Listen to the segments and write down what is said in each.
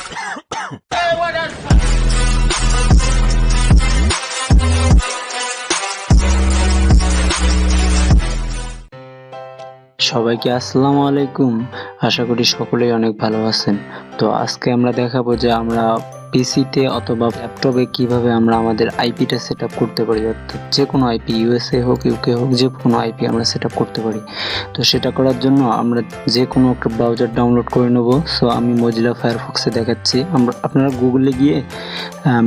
সবাইকে আসসালামু আলাইকুম। আশা করি সকলেই অনেক ভালো আছেন। তো আজকে আমরা দেখাবো যে আমরা পিসিতে অথবা ল্যাপটপে কিভাবে আমরা আমাদের আইপিটা সেটআপ করতে পারি, অর্থাৎ যে কোনো আইপি, ইউএসএ হোক ইউকে হোক, যে কোনো আইপি আমরা সেটআপ করতে পারি। তো সেটা করার জন্য আমরা যে কোনো একটা ব্রাউজার ডাউনলোড করে নেব। সো আমি মজিলা ফায়ারফক্সে দেখাচ্ছি। আপনারা গুগলে গিয়ে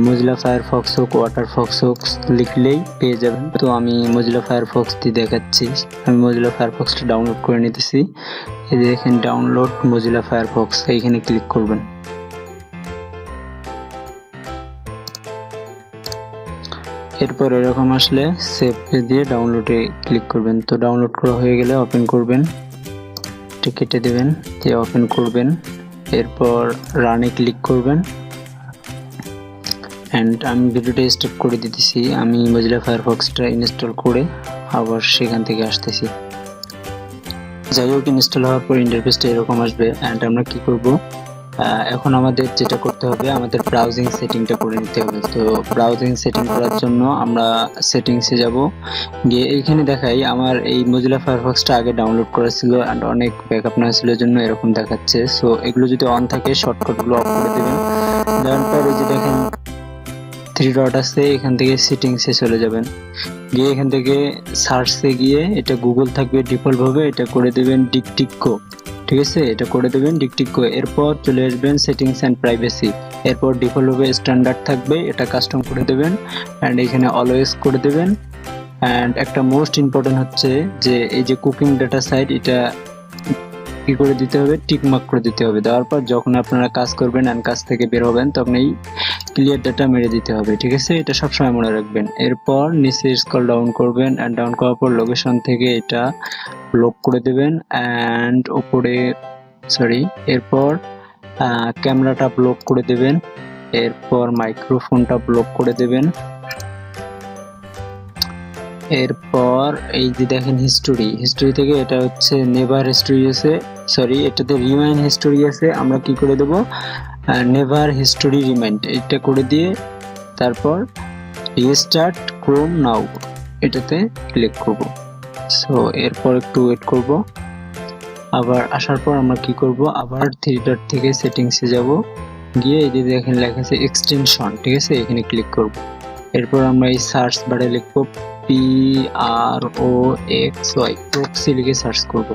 মজিলা ফায়ারফক্স হোক, ওয়াটারফক্স হোক লিখলেই পেয়ে যাবেন। তো আমি মজিলা ফায়ারফক্স দিয়ে দেখাচ্ছি। আমি মজিলা ফায়ারফক্সটা ডাউনলোড করে নিতেছি। এই যে দেখেন ডাউনলোড মজিলা ফায়ারফক্স, এইখানে ক্লিক করবেন। এরপর এরকম আসলে সেভ দিয়ে ডাউনলোডে ক্লিক করবেন। তো ডাউনলোড করা হয়ে গেলে ওপেন করবেন, কেটে দেবেন, দিয়ে ওপেন করবেন। এরপর রানে ক্লিক করবেন। অ্যান্ড আমি ভিডিওটা স্টপ করে দিতেছি। আমি মজিলা ফায়ারফক্সটা ইনস্টল করে আবার সেখান থেকে আসতেছি। যাই হোক, ইনস্টল হওয়ার পর ইন্টারফেসটা এরকম আসবে। অ্যান্ড আমরা কি করব, এখন আমাদের যেটা করতে হবে, আমাদের ব্রাউজিং সেটিংটা করে নিতে হবে। তো ব্রাউজিং সেটিং করার জন্য আমরা সেটিংসে যাব, গিয়ে এইখানে দেখাই আমার এই মজিলা ফায়ারফক্সটা আগে ডাউনলোড করা ছিল অ্যান্ড অনেক ব্যাকআপ নেওয়া ছিল জন্য এরকম দেখাচ্ছে। সো এগুলো যদি অন থাকে শর্টকাটগুলো অফ করে দেবেন। দেওয়ার পর এই যে দেখেন 3 ডট আছে, এখান থেকে সেটিংসে চলে যাবেন। গিয়ে এখান থেকে সার্চে গিয়ে এটা গুগল থাকবে ডিফল্ট ভাবে, এটা করে দেবেন ডিকটিকো। ঠিক আছে, এটা করে দেবেন ডিকটিকো। এরপর চলে আসবেন সেটিংস অ্যান্ড প্রাইভেসি। এরপর ডিফল্ট ভাবে স্ট্যান্ডার্ড থাকবে, এটা কাস্টম করে দেবেন অ্যান্ড এখানে অলওয়েজ করে দেবেন। অ্যান্ড একটা মোস্ট ইম্পর্টেন্ট হচ্ছে যে এই যে কুকিং ডাটা সাইট, এটা কি করে দিতে হবে, টিক মার্ক করে দিতে হবে। দেওয়ার পর যখন আপনারা কাজ করবেন অ্যান্ড কাজ থেকে বের হবেন তখন এই ক্লিয়ার ডাটা মেরে দিতে হবে। ঠিক আছে, এটা সবসময় মনে রাখবেন। এরপর নিচে স্ক্রল ডাউন করবেন অ্যান্ড ডাউন করার পর লোকেশন থেকে এটা লক করে দেবেন অ্যান্ড উপরে এরপর ক্যামেরাটা ব্লক করে দেবেন। এরপর মাইক্রোফোনটা ব্লক করে দেবেন। এরপর এই যে দেখেন হিস্টোরি থেকে এটা হচ্ছে নেভার হিস্টোরি আছে, এটাতে রিমাইন্ড হিস্টোরি আছে। আমরা কি করে দেব, নেভার হিস্টোরি রিমাইন্ড, এটা করে দিয়ে তারপর রিস্টার্ট ক্রোম নাও এটাতে ক্লিক করব। সো এরপর একটু ওয়েট করব। আবার আসার পর আমরা কি করব, আবার 3 ডট থেকে সেটিংসে যাব, গিয়ে এই যে দেখেন লেখা আছে এক্সটেনশন। ঠিক আছে, এখানে ক্লিক করব। এরপর আমরা এই সার্চ বারে লিখব PROXY, প্রক্সি লিখে সার্চ করব।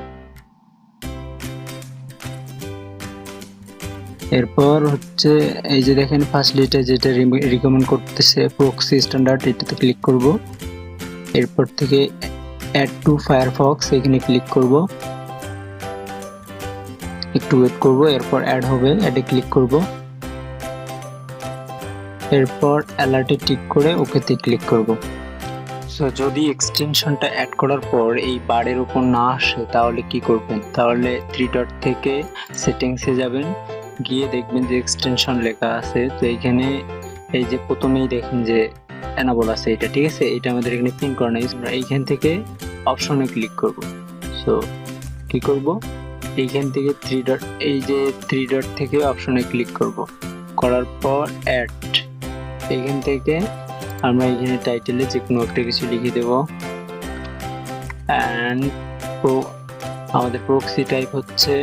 এরপর হচ্ছে এই যে দেখেন ফার্স্টলিটা যেটা রিকমেন্ড করতেছে প্রক্সি স্ট্যান্ডার্ড, এটাতে ক্লিক করব। এরপর থেকে অ্যাড টু ফায়ারফক্স, এখানে ক্লিক করব, একটু ওয়েট করব। এরপর অ্যাড হবে, অ্যাডে ক্লিক করব। এরপর অ্যালার্টে টিক করে ওকেতে ক্লিক করব। সো যদি এক্সটেনশনটা অ্যাড করার পর এই বারের উপর না আসে তাহলে কি করবেন, তাহলে 3 ডট থেকে সেটিংসে যাবেন, গিয়ে দেখবেন যে এক্সটেনশন লেখা আছে। তো এইখানে এই যে প্রথমেই দেখেন যে এনাবল আছে এটা। ঠিক আছে, এটা আমাদের এখানে পিন করা নেই। আমরা এইখান থেকে অপশনে ক্লিক করব। সো কি করব, এইখান থেকে 3 ডট, এই যে 3 ডট থেকে অপশনে ক্লিক করব। করার পর অ্যাড, এইখান থেকে আমরা এখানে টাইটেলে যে কোনো একটা কিছু লিখে দেব। অ্যান্ড আমাদের প্রক্সি টাইপ হচ্ছে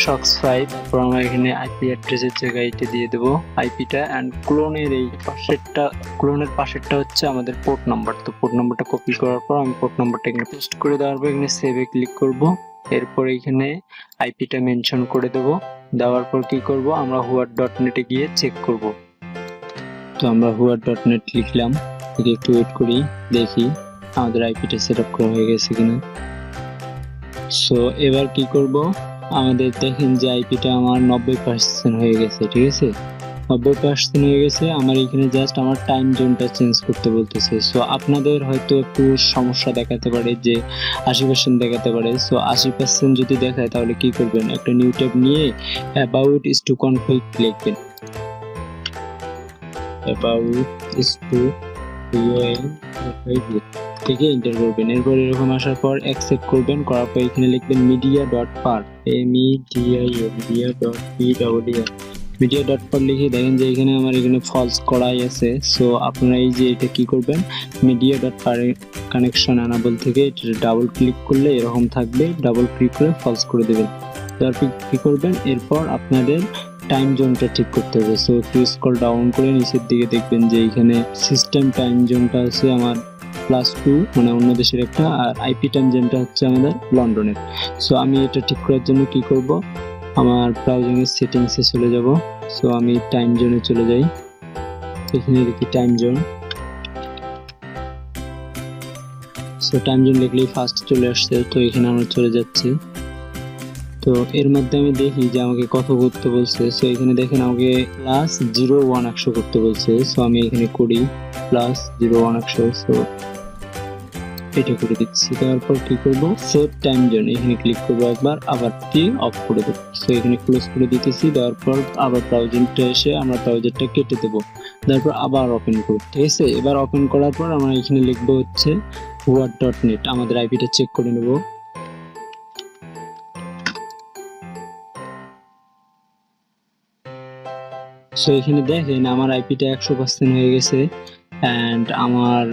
Socks5। তারপর আমরা এখানে আইপি অ্যাড্রেসের জায়গায় এটা দিয়ে দেবো আইপিটা। অ্যান্ড ক্লোনের এই ক্লোনের পাশেরটা হচ্ছে আমাদের পোর্ট নাম্বার। তো পোর্ট নাম্বারটা কপি করার পর আমি পোর্ট নাম্বারটা এখানে পেস্ট করে দেওয়ার পর এখানে সেভে ক্লিক করব। এরপর এখানে আইপিটা মেনশন করে দেব। দেওয়ার পর কি করব, আমরা হুয়ার.নেটে গিয়ে চেক করব। তো আমরা হুয়ার.নেট লিখলাম, একটু ওয়েট করি, দেখি আমাদের আইপিটা সেট আপ করা হয়ে গেছে কিনা। সো এবার কি করব, আমাদের দেখেন যে আইপিটা আমার 90% হয়ে গেছে। ঠিক আছে, 90% হয়ে গেছে। আমার এখানে জাস্ট আমার টাইম জোনটা চেঞ্জ করতে বলতেছে। সো আপনাদের হয়তো একটু সমস্যা দেখাতে পারে যে 80% দেখাতে পারে। সো 80% যদি দেখায় তাহলে কি করবেন, একটা নিউ ট্যাব নিয়ে অ্যাবাউট ইজ টু কনফিগ লিখবেন। অ্যাবাউট ইজ টু থেকে এন্টার করবেন। এরপর এরকম আসার পর অ্যাকসেপ্ট করবেন, করার পর এখানে লিখবেন media.par media.par লিখে দেখেন যে এখানে আমার এখানে ফলস করাই আছে। সো আপনারা এই যে এটা কি করবেন, media.par কানেকশন অ্যানাবল থেকে ডাবল ক্লিক করলে এরকম থাকবে, ডাবল ক্লিক করে ফলস করে দেবেন। তারপর কি করবেন, এরপর আপনাদের টাইম জোনটা ঠিক করতে হবে। সো একটু স্ক্রল ডাউন করে নিচের দিকে দেখবেন যে এখানে সিস্টেম টাইম জোনটা আছে আমার +2, মানে অন্য দেশের একটা, আর আইপি টাইম জোনটা হচ্ছে আমাদের লন্ডনের। সো আমি এটা ঠিক করার জন্য কি করব, আমার ব্রাউজিং এর সেটিংসে চলে যাব। সো আমি টাইম জোনে চলে যাই, এখানে লিখি time zone. So time zone লিখলেই ফার্স্ট চলে আসছে, তো এখানে আমরা চলে যাচ্ছি। তো এর মধ্যে আমি দেখি যে আমাকে কত করতে বলছে। সো এখানে দেখেন আমাকে +01 100 করতে বলছে। সো আমি এখানে করি +01 100। সো এটা করে দিচ্ছি। তারপর কি করব, সেভ টাইম জোন, এখানে ক্লিক করব একবার, আবার কি অফ করে দেব। সো এখানে ক্লোজ করে দিতেছি। দেওয়ার পর আবার ব্রাউজারটা এসে আমরা ব্রাউজারটা কেটে দেব, তারপর আবার ওপেন করব। ঠিক আছে, এবার ওপেন করার পর আমরা এখানে লিখব হচ্ছে what.net, আমাদের আইপিটা চেক করে নেব। সো এখানে দেখেন আমার আইপিটা 100% হয়ে গেছে, অ্যান্ড আমার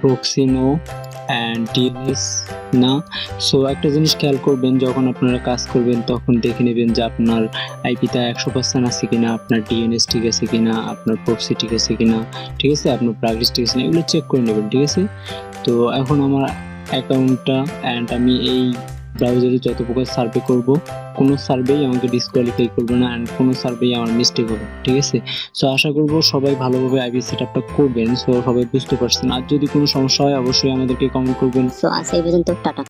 প্রক্সি নো অ্যান্ড ডিএনএস না। সো একটা জিনিস খেয়াল করবেন, যখন আপনারা কাজ করবেন তখন দেখে নেবেন যে আপনার আইপিটা 100% আছে কিনা, আপনার ডিএনএস ঠিক আছে কিনা, আপনার প্রক্সি ঠিক আছে কিনা, ঠিক আছে, আপনার প্রাইভেসি ঠিক আছে কিনা, এগুলো চেক করে নেবেন। ঠিক আছে, তো এখন আমার অ্যাকাউন্টটা, অ্যান্ড আমি এই ব্রাউজারে যত প্রকার সার্ভে করব, কোনো সার্ভেই আমাকে ডিসকোয়ালিফাই করবে না, অ্যান্ড কোনো সার্ভেই আমার মিস্টেক হবে। ঠিক আছে, সো আশা করব সবাই ভালোভাবে আইপি সেটআপটা করবেন। সো সবাই বুঝতে পারছেন, আর যদি কোনো সমস্যা হয় অবশ্যই আমাদেরকে কমেন্ট করবেন। সো আজ এই পর্যন্ত, টাটা।